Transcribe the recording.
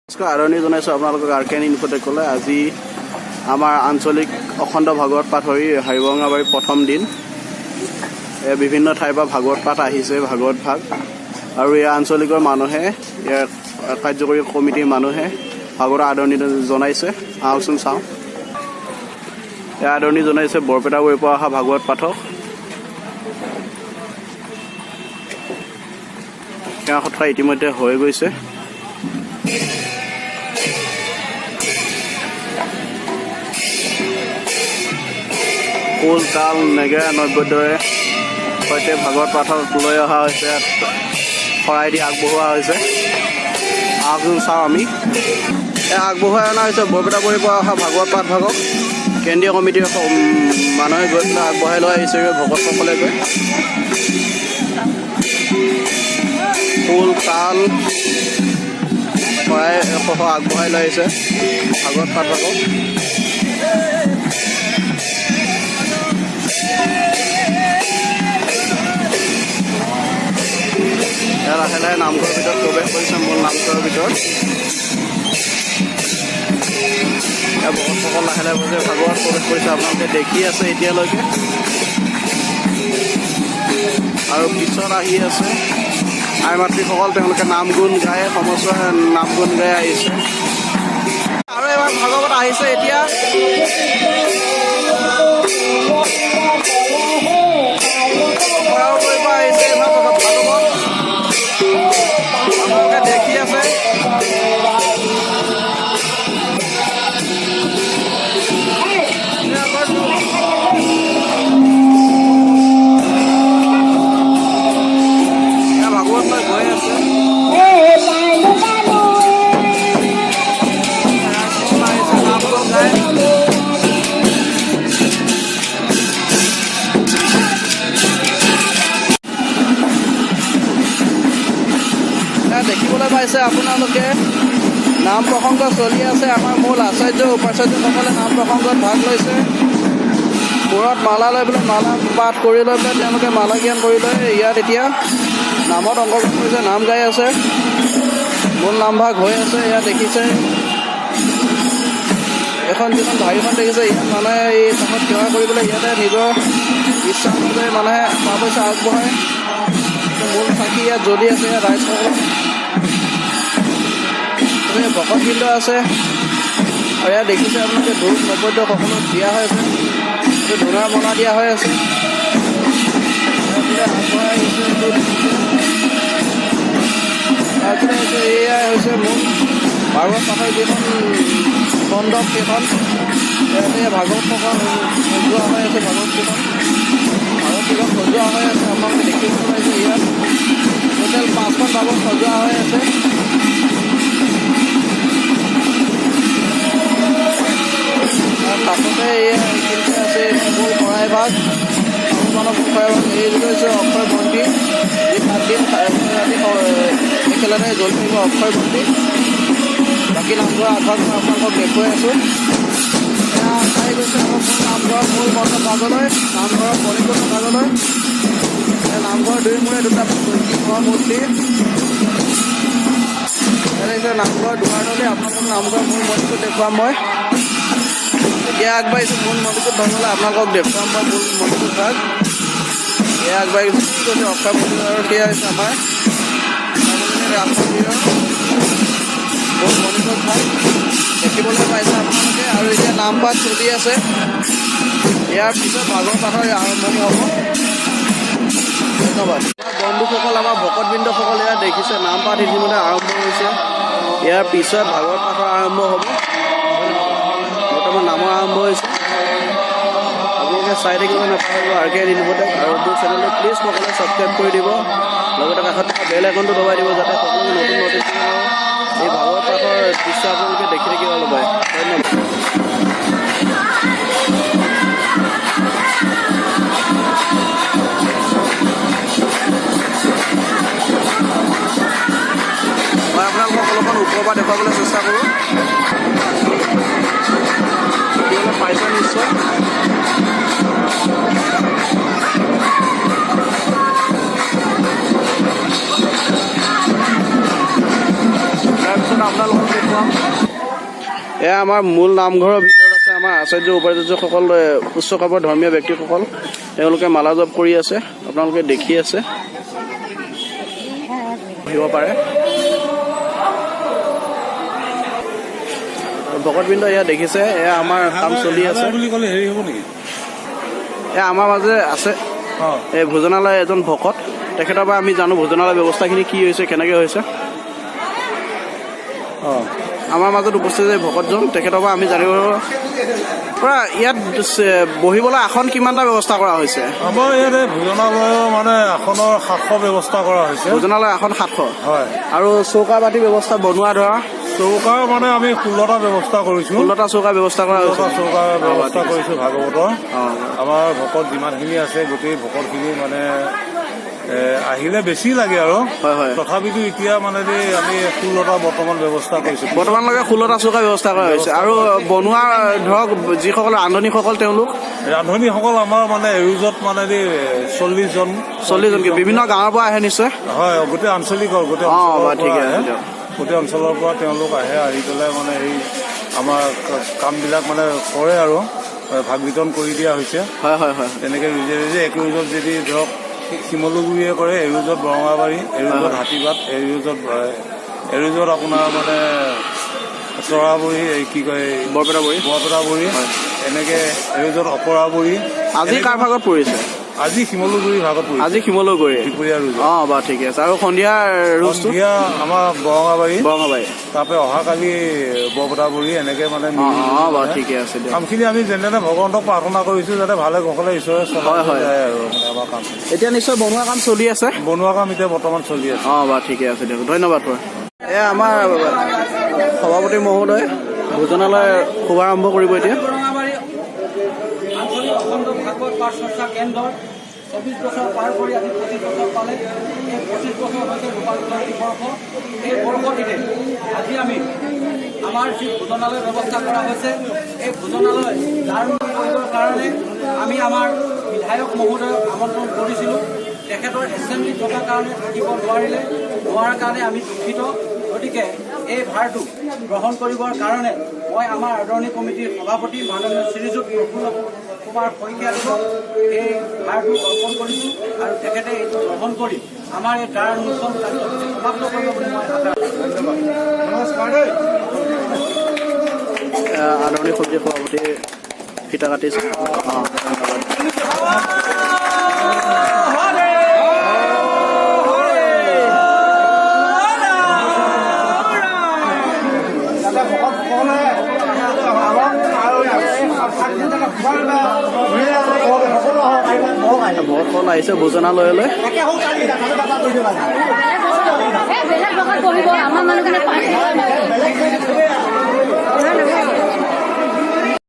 নমস্কাৰ আদৰণি জনাইছোঁ আপোনালোকক আৰকেন ইনফোটেকলৈ। আজি আমাৰ আঞ্চলিক অখণ্ড ভাগৱত পাঠ হৈ হাৰিবঙাবাৰী প্ৰথম দিন। বিভিন্ন ঠাইৰ পৰা ভাগৱত পাঠ আহিছে, ভাগৱত ভাগ, আৰু এই আঞ্চলিকৰ মানুহে, ইয়াৰ কাৰ্যকৰী কমিটিৰ মানুহে ভাগৱতৰ আদৰণি জনাইছে। আহকচোন চাওঁ। এই আদৰণি জনাইছে বৰপেটা বৈৰ পৰা অহা ভাগৱত পাঠক। সেৱা সৎকাৰ ইতিমধ্যে হৈ গৈছে। খোল, তাল, নেগেৰা, নৈবদ্যৰে সৈতে ভাগৱত পাঠক লৈ অহা হৈছে, শৰাই দি আগবঢ়োৱা হৈছে। আহকচোন চাওঁ আমি। আগবঢ়াই অনা হৈছে বৰপেটা বৈৰ পৰা অহা ভাগৱত পাঠ ভাগক। কেন্দ্ৰীয় কমিটিৰ মানুহে গৈ পেলাই আগবঢ়াই লৈ আহিছে ভকতসকলে গৈ। খোল, তাল, শৰাই সহ আগবঢ়াই লৈ আহিছে ভাগৱত পাঠ ভাগক। লাহে লাহে নামঘৰৰ ভিতৰত প্ৰৱেশ কৰিছে, মূল নামঘৰৰ ভিতৰত। ভকতসকল লাহে লাহে ভাগৱত প্ৰৱেশ কৰিছে, আপোনালোকে দেখি আছে এতিয়ালৈকে। আৰু পিছত আহি আছে আই মাতৃসকল, তেওঁলোকে নাম গুণ গাই, সমস্ত নাম গুণ গাই আহিছে। আৰু এবাৰ ভাগৱত আহিছে এতিয়া। আহিছে এবাৰ ভাগৱত, আপোনালোকে দেখি আছে। ভাগৱত লৈ গৈ আছে। নাম গুণ গাই দেখিবলৈ পাইছে আপোনালোকে। নাম প্ৰসংগ চলি আছে। আমাৰ মূল আচাৰ্য উপাচাৰ্যসকলে নাম প্ৰসংগত ভাগ লৈছে। মূৰত মালা লৈ পেলাই, মালা পাঠ কৰি লৈ পেলাই তেওঁলোকে মালা জ্ঞান কৰি লৈ ইয়াত এতিয়া নামত অংশগ্ৰহণ কৰিছে, নাম গাই আছে। মূল নামভাগ হৈ আছে। ইয়াত দেখিছে এখন যিখন ঢাৰিখন দেখিছে, ইয়াত মানুহে এই কাষত সেৱা কৰিবলৈ ইয়াতে নিজৰ ইচ্ছা অনুযায়ী মানুহে টকা পইচা আগবঢ়ায়। মূল চাকি ইয়াত জ্বলি আছে। ইয়াত ৰাইজসকল ভকতবৃন্দ আছে। আৰু ইয়াত দেখিছে আপোনালোকে ধূপ নৈবদ্য সকলো দিয়া হৈ আছে। ধূনাৰ মনা দিয়া হৈ আছে। আগবঢ়াই আহিছে। তাৰপিছতে হৈছে এয়াই হৈছে মূল ভাগৱত পাঠৰ যিখন মণ্ডপ, সেইখন ইয়াতে ভাগৱতসকল সজোৱা হৈ আছে। ভাগৱতকেইখন সজোৱা হৈ আছে। আপোনালোকে দেখিবলৈ পাইছে ইয়াত টোটেল 5খন ভাগৱত সজোৱা হৈ আছে। কাষতে এইখিনিতে আছে মূল শৰাই ভাগ, মানৱ শৰাই ভাগ। এইটো হৈছে অক্ষয় বন্তি, যি 7 দিন ৰাতি একেলগে জ্বলি থাকিব অক্ষয় বন্তি। বাকী নামঘৰৰ আগভাগ মই আপোনালোকক দেখুৱাই আছোঁ। চাই গৈছে নামঘৰৰ মূল মণ্ডপ ভাগলৈ, নামঘৰৰ পৰিপূৰ্ণ ভাগলৈ। নামঘৰৰ দুই মূৰে দুটা মূৰ্তি। এনেকৈ নামঘৰৰ দুৱাৰলৈ আপোনালোকক নামঘৰৰ মূল মন্দিৰটো দেখুৱাম মই। এতিয়া আগবাঢ়িছোঁ মূল মন্দিৰটোত ভাগলৈ আপোনালোকক দেখুৱাম মই মূল মন্দিৰটোৰ ভাগ। এয়া আগবাঢ়িছোঁ কি কৈছে অক্ষয় মন্দিৰ, আৰু সেয়া হৈছে আমাৰ ৰাম মন্দিৰৰ মূল মন্দিৰৰ ভাগ দেখিবলৈ পাইছে আপোনালোকে। আৰু এতিয়া নাম পাঠ চলি আছে। ইয়াৰ পিছত ভাগৱত পাঠৰ আৰম্ভণি হ'ব। ধন্যবাদ। বন্ধুসকল, আমাৰ ভকতবৃন্দসকল ইয়াত দেখিছে নাম পাঠ ইতিমধ্যে আৰম্ভ হৈছে। ইয়াৰ পিছত ভাগৱত পাঠৰ আৰম্ভ হ'ব। বৰ্তমান নামৰ আৰম্ভ হৈছে। আপোনালোকে চাই থাকিব নাপাহৰিব আৰকেন ইনফোটেক, আৰু মোৰ চেনেলটো প্লিজ সকলোৱে ছাবস্ক্ৰাইব কৰি দিব। লগতে কাষত থকা বেল আইকনটো দবাই দিব, যাতে সকলোকে নতুন নটিফিকেশ্যন এই ভাগৱত পাঠৰ দৃশ্য আপোনালোকে দেখি থাকিবলৈ পায়। ধন্যবাদ। মই আপোনালোকক অলপমান ওপৰৰ পৰা দেখুৱাবলৈ চেষ্টা কৰোঁ। দেখিবলৈ পাইছে নিশ্চয়। তাৰপিছত আপোনালোকক দেখুৱাম এয়া আমাৰ মূল নামঘৰৰ ভিতৰত আছে আমাৰ আচাৰ্য উপাচাৰ্যসকল, উচ্চ খাপৰ ধৰ্মীয় ব্যক্তিসকল। তেওঁলোকে মালা জপ কৰি আছে, আপোনালোকে দেখি আছে, আহিব পাৰে। ভকতবৃন্দ এয়া দেখিছে, এয়া আমাৰ কাম চলি আছে। এয়া আমাৰ মাজে আছে এই ভোজনালয় এজন ভকত, তেখেতৰ পৰা আমি জানো ভোজনালয় ব্যৱস্থাখিনি কি হৈছে, কেনেকৈ হৈছে। আমাৰ মাজত উপস্থিত এই ভকতজন, তেখেতৰ পৰা আমি জানিব পৰা ইয়াত বহিবলৈ আসন কিমানটা ব্যৱস্থা কৰা হৈছে? আমাৰ ইয়াতে ভোজনালয় মানে আসনৰ 700 ব্যৱস্থা কৰা হৈছে। ভোজনালয় আসন 700, হয়। আৰু চৌকা বাতি ব্যৱস্থা বনোৱা ধৰা চৌকাৰ মানে আমি 16টা ব্যৱস্থা কৰিছোঁ। 16টা চৌকা ব্যৱস্থা কৰা হৈছে। 16টা চৌকাৰ ব্যৱস্থা কৰিছোঁ ভাগৱতৰ। আমাৰ ভকত যিমানখিনি আছে গোটেই ভকতখিনি মানে আহিলে বেছি লাগে আৰু, তথাপিতো এতিয়া মানে আমি 16টা বৰ্তমান ব্যৱস্থা কৰিছোঁ। বৰ্তমানলৈকে 16টা চৌকা ব্যৱস্থা কৰা হৈছে। আৰু বনোৱা ধৰক যিসকল ৰান্ধনীসকল, তেওঁলোক ৰান্ধনীসকল আমাৰ মানে এৰোজত মানে 40জনকে বিভিন্ন গাঁৱৰ পৰা আহে নিশ্চয়। হয়, গোটেই আঞ্চলিকৰ গোটেই অঞ্চলৰ পৰা তেওঁলোক আহে, আহি পেলাই মানে এই আমাৰ কামবিলাক মানে কৰে আৰু ভাগ বিতৰণ কৰি দিয়া হৈছে। হয় হয় হয়, তেনেকৈ ৰুজে এক ৰুজত যদি ধৰক শিমলুগুৰিয়ে কৰে, এৰুজত বৰঙাবাৰী, এৰুজত হাতীবাট, এৰুজত আপোনাৰ মানে চৰাবৰী, কি কয় বৰপেটাবৰী, এনেকৈ এৰুজত অপৰাবৰী। আজি কাৰ ভাগত পৰিছে? আজি শিমলুগুৰি ভাগত পৰিছে। আজি শিমলুগুৰি ত্ৰিপুৰীয়া ৰুজ। বাৰু ঠিকে আছে। আৰু সন্ধিয়া সন্ধিয়া আমাৰ বৰঙাবাৰী, তাৰপৰা অহাকালি বৰপেটাবৰী, এনেকৈ মানে বাৰু ঠিকে আছে। কামখিনি আমি যেনে ভগৱন্তক প্ৰাৰ্থনা কৰিছোঁ যাতে ভালে কুশলে ঈশ্বৰে চলাই যায় আৰু আমাৰ কাম। এতিয়া নিশ্চয় বনোৱা কাম চলি আছে। বনোৱা কাম এতিয়া বৰ্তমান চলি আছে। বাৰু ঠিকে আছে দিয়ক, ধন্যবাদ। এয়া আমাৰ সভাপতি মহোদয় ভোজনালয় শুভাৰম্ভ কৰিব এতিয়া। আঞ্চলিক অখণ্ড ভাগৱত পাঠ চৰ্চা কেন্দ্ৰৰ 24 বছৰ পাৰ কৰি আজি 25 বছৰ পালে। এই 25 বছৰ হৈছে ৰূপান্তৰিত বৰ্ষ। এই বৰ্ষটিতে আজি আমি আমাৰ যি ভোজনালয় ব্যৱস্থা কৰা হৈছে, এই ভোজনালয় আৰম্ভ কৰিবৰ কাৰণে আমি আমাৰ বিধায়ক মহোদয়ক আমন্ত্ৰণ কৰিছিলোঁ। তেখেতৰ এছেম্বলি থকাৰ কাৰণে থাকিব নোৱাৰাৰ কাৰণে আমি দুখিত। গতিকে এই ভাৰটো গ্ৰহণ কৰিবৰ কাৰণে মই আমাৰ আদৰণি কমিটিৰ সভাপতি মাননীয় শ্ৰীযুত প্ৰফুল্ল কুমাৰ শইকীয়াদেৱক এই ভাৰটো অৰ্পণ কৰিছোঁ, আৰু তেখেতে এইটো গ্ৰহণ কৰি আমাৰ এই দ্বাৰ উন্মোচন কাৰ্যসূচী সমাপ্ত কৰিব বুলি মই আশা আদৰণি সমিতিৰ সভাপতি ফিতা কাটিছে। ভকতসকল আহিছে ভোজনালয়লৈ। বেলেগ